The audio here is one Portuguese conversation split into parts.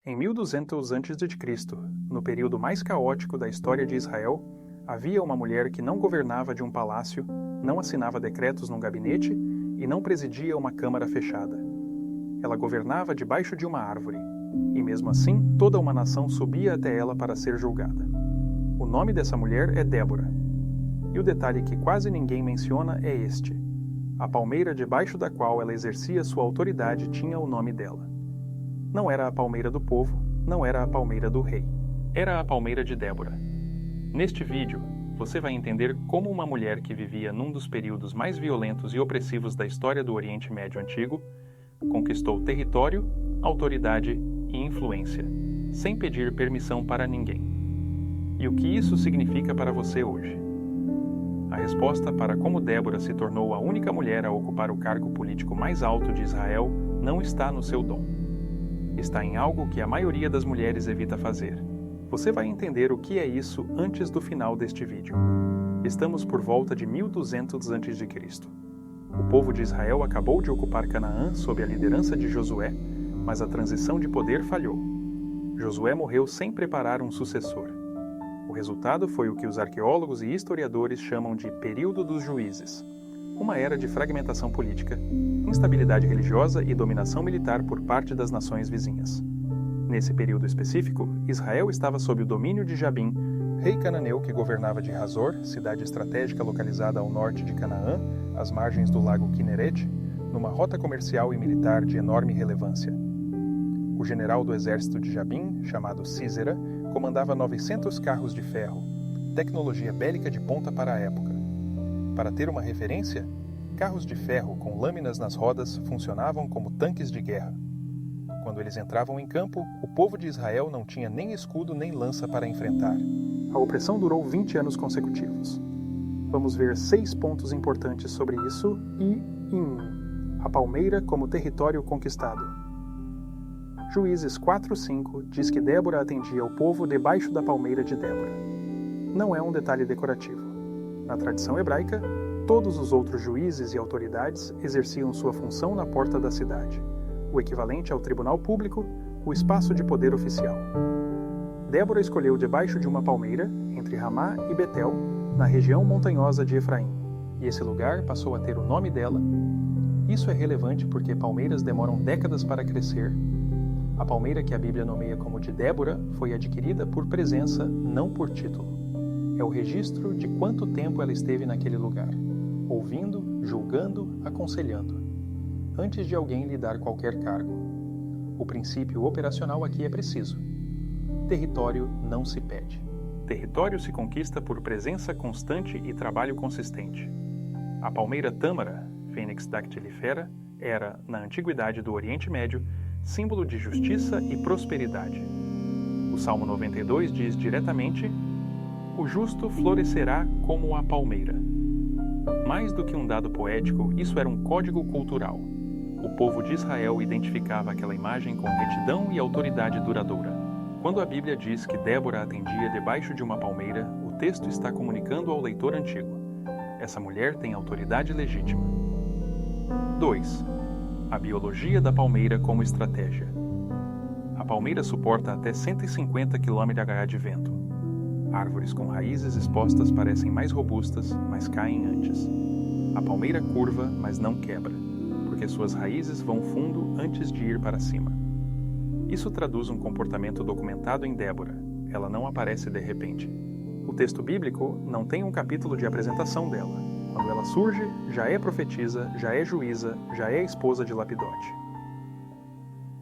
Em 1200 a.C., no período mais caótico da história de Israel, havia uma mulher que não governava de um palácio, não assinava decretos num gabinete e não presidia uma câmara fechada. Ela governava debaixo de uma árvore, e mesmo assim toda uma nação subia até ela para ser julgada. O nome dessa mulher é Débora. E o detalhe que quase ninguém menciona é este: a palmeira debaixo da qual ela exercia sua autoridade tinha o nome dela. Não era a palmeira do povo, não era a palmeira do rei. Era a palmeira de Débora. Neste vídeo, você vai entender como uma mulher que vivia num dos períodos mais violentos e opressivos da história do Oriente Médio Antigo conquistou território, autoridade e influência, sem pedir permissão para ninguém. E o que isso significa para você hoje? A resposta para como Débora se tornou a única mulher a ocupar o cargo político mais alto de Israel não está no seu dom. Está em algo que a maioria das mulheres evita fazer. Você vai entender o que é isso antes do final deste vídeo. Estamos por volta de 1200 a.C. O povo de Israel acabou de ocupar Canaã sob a liderança de Josué, mas a transição de poder falhou. Josué morreu sem preparar um sucessor. O resultado foi o que os arqueólogos e historiadores chamam de período dos juízes, uma era de fragmentação política, instabilidade religiosa e dominação militar por parte das nações vizinhas. Nesse período específico, Israel estava sob o domínio de Jabim, rei cananeu que governava de Hazor, cidade estratégica localizada ao norte de Canaã, às margens do lago Quinerete, numa rota comercial e militar de enorme relevância. O general do exército de Jabim, chamado Sísera, comandava 900 carros de ferro, tecnologia bélica de ponta para a época. Para ter uma referência, carros de ferro com lâminas nas rodas funcionavam como tanques de guerra. Quando eles entravam em campo, o povo de Israel não tinha nem escudo nem lança para enfrentar. A opressão durou 20 anos consecutivos. Vamos ver 6 pontos importantes sobre isso e, a palmeira como território conquistado. Juízes 4:5 diz que Débora atendia o povo debaixo da palmeira de Débora. Não é um detalhe decorativo. Na tradição hebraica, todos os outros juízes e autoridades exerciam sua função na porta da cidade, o equivalente ao tribunal público, o espaço de poder oficial. Débora escolheu debaixo de uma palmeira, entre Ramá e Betel, na região montanhosa de Efraim, e esse lugar passou a ter o nome dela. Isso é relevante porque palmeiras demoram décadas para crescer. A palmeira que a Bíblia nomeia como de Débora foi adquirida por presença, não por título. É o registro de quanto tempo ela esteve naquele lugar, ouvindo, julgando, aconselhando, antes de alguém lhe dar qualquer cargo. O princípio operacional aqui é preciso. Território não se pede. Território se conquista por presença constante e trabalho consistente. A palmeira tâmara, Fênix dactilifera, era, na antiguidade do Oriente Médio, símbolo de justiça e prosperidade. O Salmo 92 diz diretamente: o justo florescerá como a palmeira. Mais do que um dado poético, isso era um código cultural. O povo de Israel identificava aquela imagem com retidão e autoridade duradoura. Quando a Bíblia diz que Débora atendia debaixo de uma palmeira, o texto está comunicando ao leitor antigo: essa mulher tem autoridade legítima. 2. A biologia da palmeira como estratégia. A palmeira suporta até 150 km/h de vento. Árvores com raízes expostas parecem mais robustas, mas caem antes. A palmeira curva, mas não quebra, porque suas raízes vão fundo antes de ir para cima. Isso traduz um comportamento documentado em Débora. Ela não aparece de repente. O texto bíblico não tem um capítulo de apresentação dela. Quando ela surge, já é profetisa, já é juíza, já é esposa de Lapidote.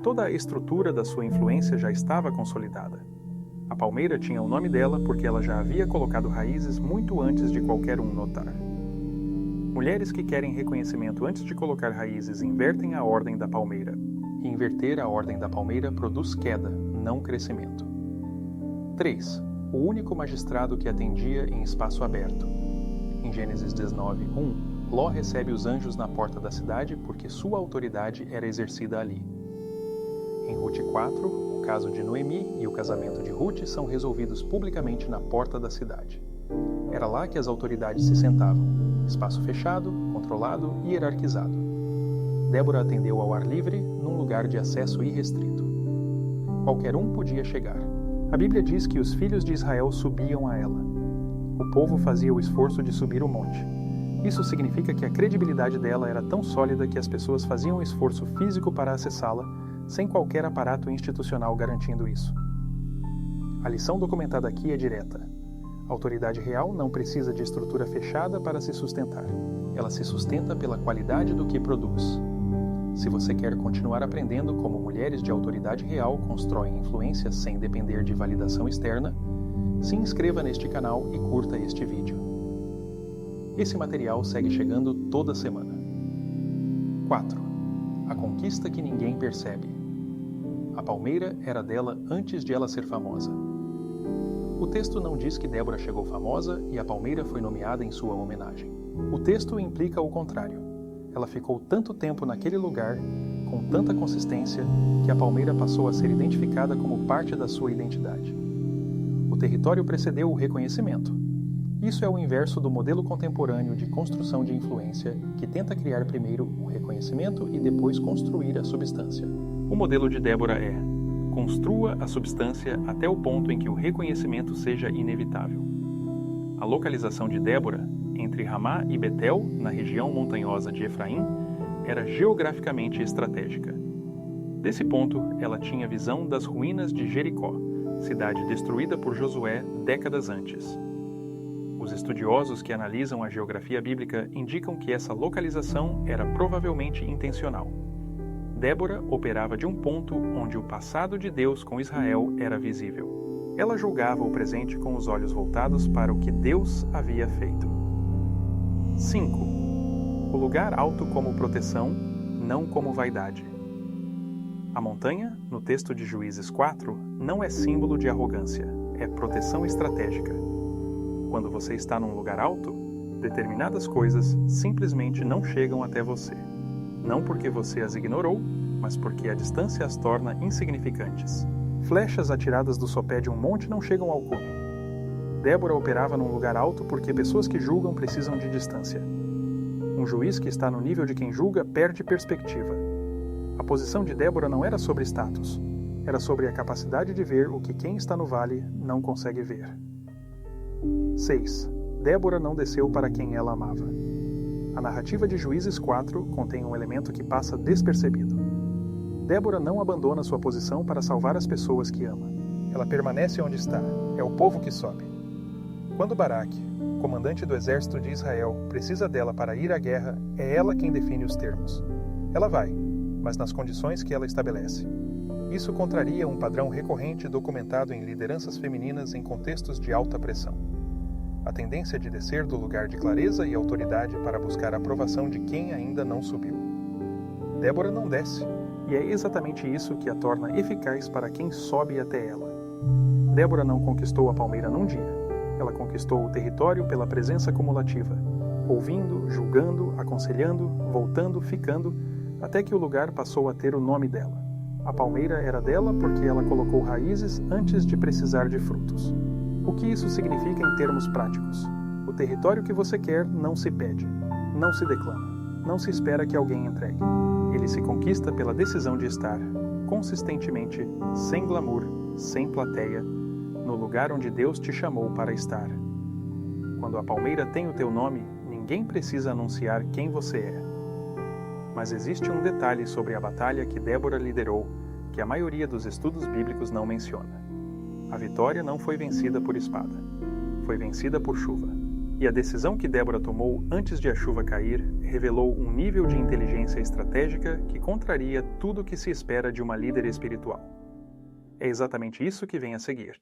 Toda a estrutura da sua influência já estava consolidada. A palmeira tinha o nome dela porque ela já havia colocado raízes muito antes de qualquer um notar. Mulheres que querem reconhecimento antes de colocar raízes invertem a ordem da palmeira. E inverter a ordem da palmeira produz queda, não crescimento. 3. O único magistrado que atendia em espaço aberto. Em Gênesis 19:1, Ló recebe os anjos na porta da cidade porque sua autoridade era exercida ali. Em Rute 4, o caso de Noemi e o casamento de Rute são resolvidos publicamente na porta da cidade. Era lá que as autoridades se sentavam, espaço fechado, controlado e hierarquizado. Débora atendeu ao ar livre, num lugar de acesso irrestrito. Qualquer um podia chegar. A Bíblia diz que os filhos de Israel subiam a ela. O povo fazia o esforço de subir o monte. Isso significa que a credibilidade dela era tão sólida que as pessoas faziam um esforço físico para acessá-la, sem qualquer aparato institucional garantindo isso. A lição documentada aqui é direta. A autoridade real não precisa de estrutura fechada para se sustentar. Ela se sustenta pela qualidade do que produz. Se você quer continuar aprendendo como mulheres de autoridade real constroem influência sem depender de validação externa, se inscreva neste canal e curta este vídeo. Esse material segue chegando toda semana. 4. A conquista que ninguém percebe. A palmeira era dela antes de ela ser famosa. O texto não diz que Débora chegou famosa e a palmeira foi nomeada em sua homenagem. O texto implica o contrário. Ela ficou tanto tempo naquele lugar, com tanta consistência, que a palmeira passou a ser identificada como parte da sua identidade. O território precedeu o reconhecimento. Isso é o inverso do modelo contemporâneo de construção de influência, que tenta criar primeiro o reconhecimento e depois construir a substância. O modelo de Débora é: construa a substância até o ponto em que o reconhecimento seja inevitável. A localização de Débora, entre Ramá e Betel, na região montanhosa de Efraim, era geograficamente estratégica. Desse ponto, ela tinha visão das ruínas de Jericó, cidade destruída por Josué décadas antes. Os estudiosos que analisam a geografia bíblica indicam que essa localização era provavelmente intencional. Débora operava de um ponto onde o passado de Deus com Israel era visível. Ela julgava o presente com os olhos voltados para o que Deus havia feito. 5. O lugar alto como proteção, não como vaidade. A montanha, no texto de Juízes 4, não é símbolo de arrogância, é proteção estratégica. Quando você está num lugar alto, determinadas coisas simplesmente não chegam até você. Não porque você as ignorou, mas porque a distância as torna insignificantes. Flechas atiradas do sopé de um monte não chegam ao cume. Débora operava num lugar alto porque pessoas que julgam precisam de distância. Um juiz que está no nível de quem julga perde perspectiva. A posição de Débora não era sobre status, era sobre a capacidade de ver o que quem está no vale não consegue ver. 6. Débora não desceu para quem ela amava. A narrativa de Juízes 4 contém um elemento que passa despercebido. Débora não abandona sua posição para salvar as pessoas que ama. Ela permanece onde está. É o povo que sobe. Quando Baraque, comandante do exército de Israel, precisa dela para ir à guerra, é ela quem define os termos. Ela vai, mas nas condições que ela estabelece. Isso contraria um padrão recorrente documentado em lideranças femininas em contextos de alta pressão. A tendência de descer do lugar de clareza e autoridade para buscar a aprovação de quem ainda não subiu. Débora não desce, e é exatamente isso que a torna eficaz para quem sobe até ela. Débora não conquistou a palmeira num dia. Ela conquistou o território pela presença cumulativa, ouvindo, julgando, aconselhando, voltando, ficando, até que o lugar passou a ter o nome dela. A palmeira era dela porque ela colocou raízes antes de precisar de frutos. O que isso significa em termos práticos? O território que você quer não se pede, não se declama, não se espera que alguém entregue. Ele se conquista pela decisão de estar, consistentemente, sem glamour, sem plateia, no lugar onde Deus te chamou para estar. Quando a palmeira tem o teu nome, ninguém precisa anunciar quem você é. Mas existe um detalhe sobre a batalha que Débora liderou, que a maioria dos estudos bíblicos não menciona. A vitória não foi vencida por espada, foi vencida por chuva. E a decisão que Débora tomou antes de a chuva cair revelou um nível de inteligência estratégica que contraria tudo o que se espera de uma líder espiritual. É exatamente isso que vem a seguir.